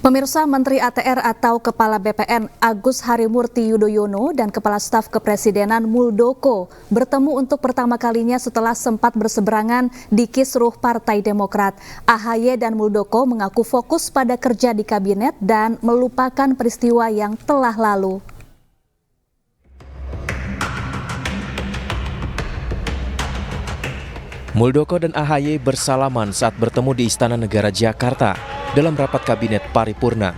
Pemirsa, Menteri ATR atau Kepala BPN Agus Harimurti Yudhoyono dan Kepala Staf Kepresidenan Muldoko bertemu untuk pertama kalinya setelah sempat berseberangan di kisruh Partai Demokrat. AHY dan Muldoko mengaku fokus pada kerja di kabinet dan melupakan peristiwa yang telah lalu. Muldoko dan AHY bersalaman saat bertemu di Istana Negara Jakarta dalam rapat kabinet paripurna.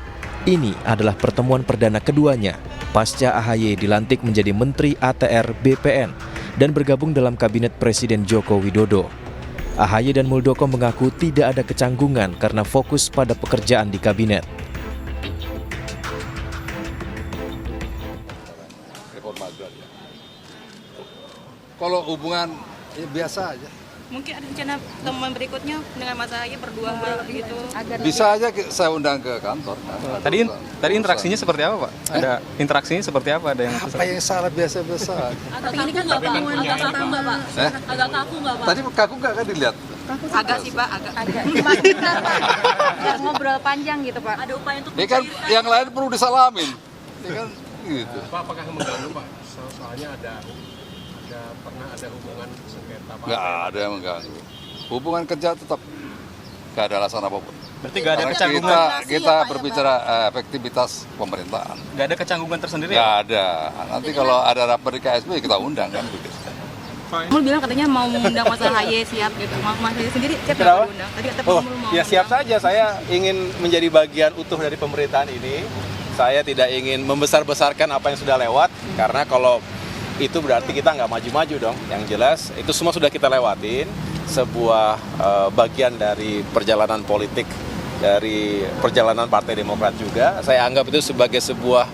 Ini adalah pertemuan perdana keduanya pasca AHY dilantik menjadi Menteri ATR BPN dan bergabung dalam kabinet Presiden Joko Widodo. AHY dan Muldoko mengaku tidak ada kecanggungan karena fokus pada pekerjaan di kabinet. Kalau hubungan ya biasa aja. Mungkin ada rencana pertemuan berikutnya dengan Mas AHY berdua gitu. Bisa aja saya undang ke kantor. Tadi interaksinya seperti apa, Pak? Ada interaksinya seperti apa? Ada yang apa yang salah biasa-biasa? Agak kaku nggak Pak? Agak kaku nggak Pak? Agak kaku nggak Pak? Tadi kaku nggak kan dilihat? Agak sih Pak, agak. Biar ngobrol panjang gitu Pak. Ada upaya untuk Ya kan yang lain perlu disalamin. Ya kan gitu. Pak, apakah mengganggu Pak? Soalnya pernah ada hubungan sengketa Pak? Nggak ada yang mengganggu. Hubungan kerja tetap nggak ada alasan apapun. berarti nggak ada Karena kecanggungan? kita berbicara efektivitas pemerintahan. Nggak ada kecanggungan tersendiri? Nggak ada. Nanti kalau ada rapat di KSB kita undang kan begitu. Mul bilang katanya mau mengundang Mas AHY, siap gitu. Mas AHY sendiri siap nggak diundang? Tadi kata Mul mau. Ya siap saja, saya ingin menjadi bagian utuh dari pemerintahan ini. Saya tidak ingin membesar-besarkan apa yang sudah lewat, karena kalau itu berarti kita nggak maju-maju dong. Yang jelas itu semua sudah kita lewatin, sebuah bagian dari perjalanan politik, dari perjalanan Partai Demokrat juga. Saya anggap itu sebagai sebuah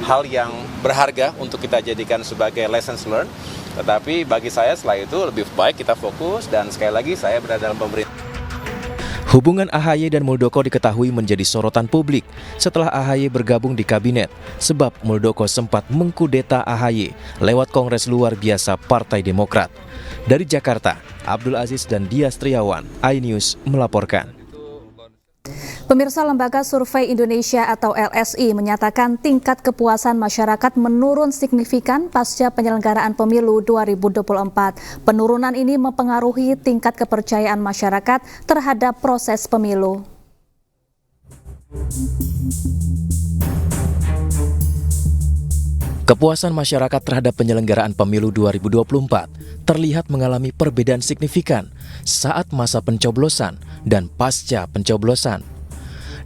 hal yang berharga untuk kita jadikan sebagai lessons learned. Tetapi bagi saya setelah itu lebih baik kita fokus, dan sekali lagi saya berada dalam pemerintahan. Hubungan AHY dan Muldoko diketahui menjadi sorotan publik setelah AHY bergabung di kabinet, sebab Muldoko sempat mengkudeta AHY lewat Kongres Luar Biasa Partai Demokrat. Dari Jakarta, Abdul Aziz dan Dias Triawan, iNews melaporkan. Pemirsa, Lembaga Survei Indonesia atau LSI menyatakan tingkat kepuasan masyarakat menurun signifikan pasca penyelenggaraan pemilu 2024. Penurunan ini mempengaruhi tingkat kepercayaan masyarakat terhadap proses pemilu. Kepuasan masyarakat terhadap penyelenggaraan pemilu 2024 terlihat mengalami perbedaan signifikan saat masa pencoblosan dan pasca pencoblosan.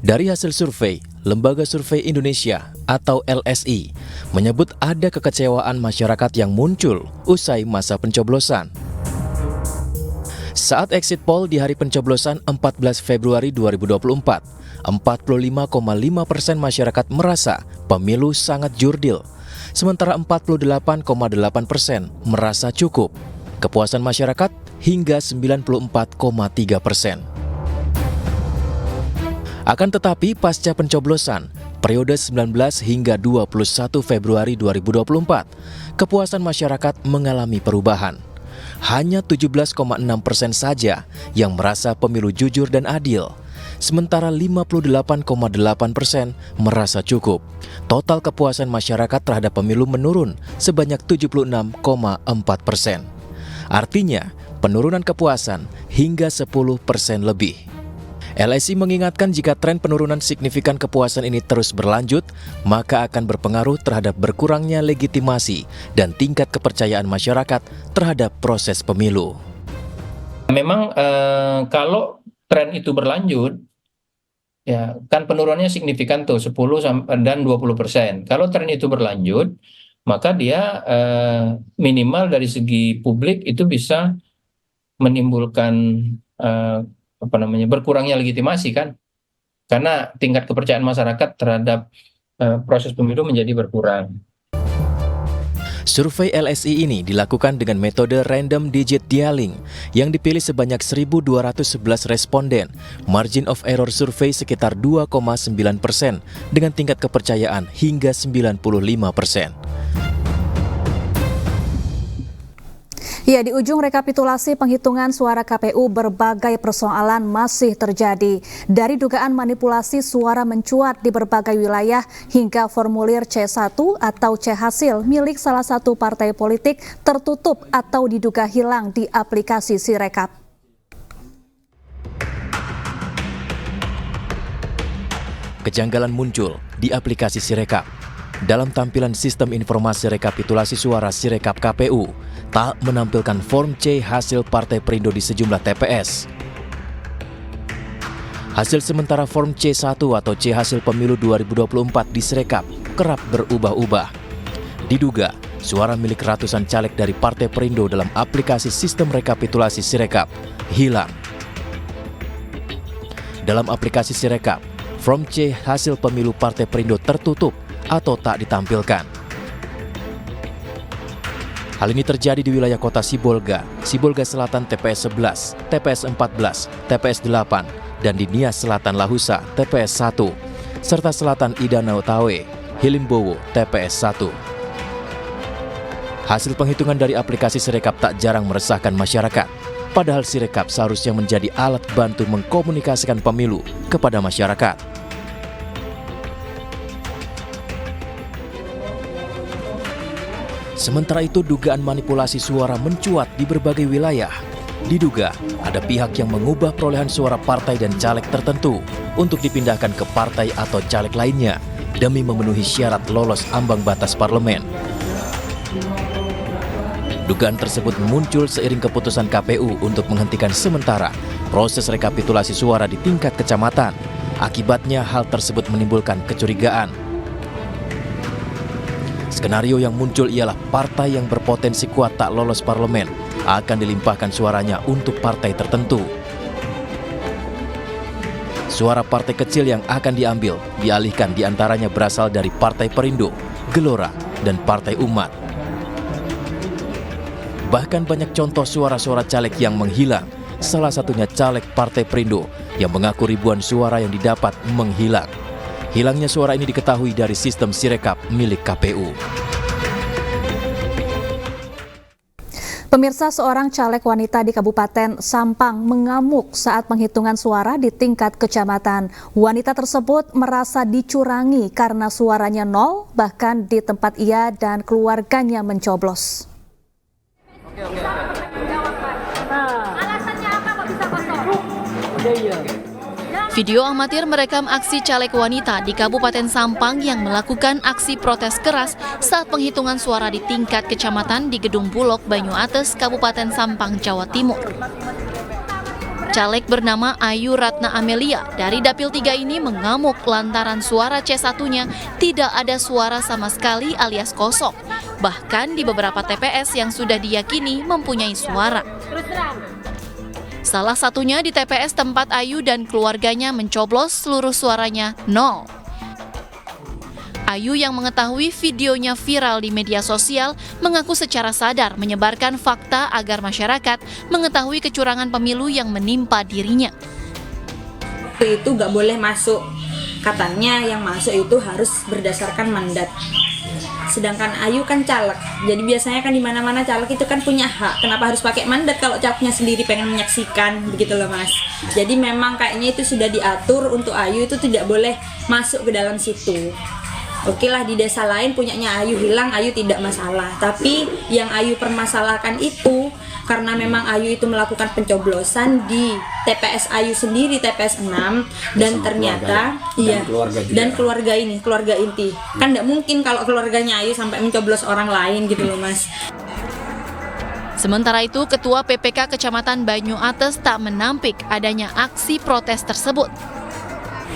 Dari hasil survei, Lembaga Survei Indonesia atau LSI menyebut ada kekecewaan masyarakat yang muncul usai masa pencoblosan. Saat exit poll di hari pencoblosan 14 Februari 2024, 45,5% masyarakat merasa pemilu sangat jurdil, sementara 48,8% merasa cukup. Kepuasan masyarakat hingga 94,3%. Akan tetapi pasca pencoblosan, periode 19 hingga 21 Februari 2024, kepuasan masyarakat mengalami perubahan. Hanya 17,6% saja yang merasa pemilu jujur dan adil, sementara 58,8% merasa cukup. Total kepuasan masyarakat terhadap pemilu menurun sebanyak 76,4%. Artinya, penurunan kepuasan hingga 10% lebih. LSI mengingatkan jika tren penurunan signifikan kepuasan ini terus berlanjut, maka akan berpengaruh terhadap berkurangnya legitimasi dan tingkat kepercayaan masyarakat terhadap proses pemilu. Memang kalau tren itu berlanjut, ya kan penurunannya signifikan tuh 10 dan 20%. Kalau tren itu berlanjut, maka dia minimal dari segi publik itu bisa menimbulkan berkurangnya legitimasi kan, karena tingkat kepercayaan masyarakat terhadap proses pemilu menjadi berkurang. Survei LSI ini dilakukan dengan metode random digit dialing yang dipilih sebanyak 1.211 responden. Margin of error survei sekitar 2,9% dengan tingkat kepercayaan hingga 95%. Ya, di ujung rekapitulasi penghitungan suara KPU, berbagai persoalan masih terjadi. Dari dugaan manipulasi suara mencuat di berbagai wilayah hingga formulir C1 atau C hasil milik salah satu partai politik tertutup atau diduga hilang di aplikasi Sirekap. Kejanggalan muncul di aplikasi Sirekap. Dalam tampilan sistem informasi rekapitulasi suara Sirekap KPU, tak menampilkan form C hasil Partai Perindo di sejumlah TPS. Hasil sementara form C1 atau C hasil pemilu 2024 di Sirekap kerap berubah-ubah. Diduga, suara milik ratusan caleg dari Partai Perindo dalam aplikasi sistem rekapitulasi Sirekap hilang. Dalam aplikasi Sirekap, form C hasil pemilu Partai Perindo tertutup atau tak ditampilkan. Hal ini terjadi di wilayah kota Sibolga, Sibolga Selatan TPS 11, TPS 14, TPS 8, dan di Nias Selatan Lahusa TPS 1, serta Selatan Idanau Tawe, Hilimbowo TPS 1. Hasil penghitungan dari aplikasi Sirekap tak jarang meresahkan masyarakat, padahal Sirekap seharusnya menjadi alat bantu mengkomunikasikan pemilu kepada masyarakat. Sementara itu, dugaan manipulasi suara mencuat di berbagai wilayah. Diduga ada pihak yang mengubah perolehan suara partai dan caleg tertentu untuk dipindahkan ke partai atau caleg lainnya demi memenuhi syarat lolos ambang batas parlemen. Dugaan tersebut muncul seiring keputusan KPU untuk menghentikan sementara proses rekapitulasi suara di tingkat kecamatan. Akibatnya hal tersebut menimbulkan kecurigaan. Skenario yang muncul ialah partai yang berpotensi kuat tak lolos parlemen akan dilimpahkan suaranya untuk partai tertentu. Suara partai kecil yang akan diambil dialihkan diantaranya berasal dari Partai Perindo, Gelora, dan Partai Umat. Bahkan banyak contoh suara-suara caleg yang menghilang, salah satunya caleg Partai Perindo yang mengaku ribuan suara yang didapat menghilang. Hilangnya suara ini diketahui dari sistem Sirekap milik KPU. Pemirsa, seorang caleg wanita di Kabupaten Sampang mengamuk saat penghitungan suara di tingkat kecamatan. Wanita tersebut merasa dicurangi karena suaranya nol, bahkan di tempat ia dan keluarganya mencoblos. Alasannya apa kok bisa kosong? Video amatir merekam aksi caleg wanita di Kabupaten Sampang yang melakukan aksi protes keras saat penghitungan suara di tingkat kecamatan di Gedung Bulog, Banyuates, Kabupaten Sampang, Jawa Timur. Caleg bernama Ayu Ratna Amelia dari Dapil 3 ini mengamuk lantaran suara C1-nya tidak ada suara sama sekali alias kosong. Bahkan di beberapa TPS yang sudah diyakini mempunyai suara. Salah satunya di TPS tempat Ayu dan keluarganya mencoblos seluruh suaranya nol. Ayu yang mengetahui videonya viral di media sosial mengaku secara sadar menyebarkan fakta agar masyarakat mengetahui kecurangan pemilu yang menimpa dirinya. Itu nggak boleh masuk, katanya yang masuk itu harus berdasarkan mandat. Sedangkan Ayu kan caleg, jadi biasanya kan di mana-mana caleg itu kan punya hak. Kenapa harus pakai mandat kalau calegnya sendiri pengen menyaksikan, begitu loh Mas. Jadi memang kayaknya itu sudah diatur untuk Ayu itu tidak boleh masuk ke dalam situ. Oke lah, di desa lain punyanya Ayu hilang, Ayu tidak masalah. Tapi yang Ayu permasalahkan itu karena memang Ayu itu melakukan pencoblosan di TPS Ayu sendiri, TPS 6, dan ternyata dan keluarga ini, keluarga inti. Kan tidak mungkin kalau keluarganya Ayu sampai mencoblos orang lain gitu loh Mas. Sementara itu, Ketua PPK Kecamatan Banyuates tak menampik adanya aksi protes tersebut.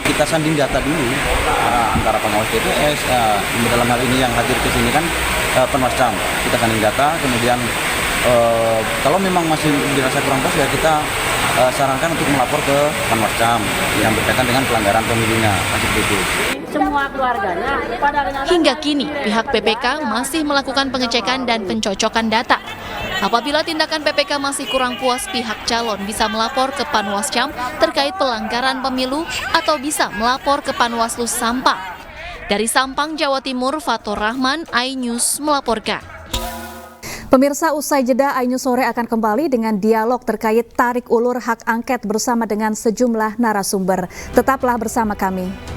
Kita sanding data dulu antara pengawas TPS, dalam hal ini yang hadir ke sini kan Panwascam. Kita sanding data, kemudian kalau memang masih dirasa kurang pas ya kita sarankan untuk melapor ke Panwascam yang berkaitan dengan pelanggaran pemilunya. Semua keluarganya Hingga kini, pihak PPK masih melakukan pengecekan dan pencocokan data. Apabila tindakan PPK masih kurang puas, pihak calon bisa melapor ke Panwascam terkait pelanggaran pemilu atau bisa melapor ke Panwaslus Sampang. Dari Sampang, Jawa Timur, Fatur Rahman, iNews melaporkan. Pemirsa, usai jeda Ainyu Sore akan kembali dengan dialog terkait tarik ulur hak angket bersama dengan sejumlah narasumber. Tetaplah bersama kami.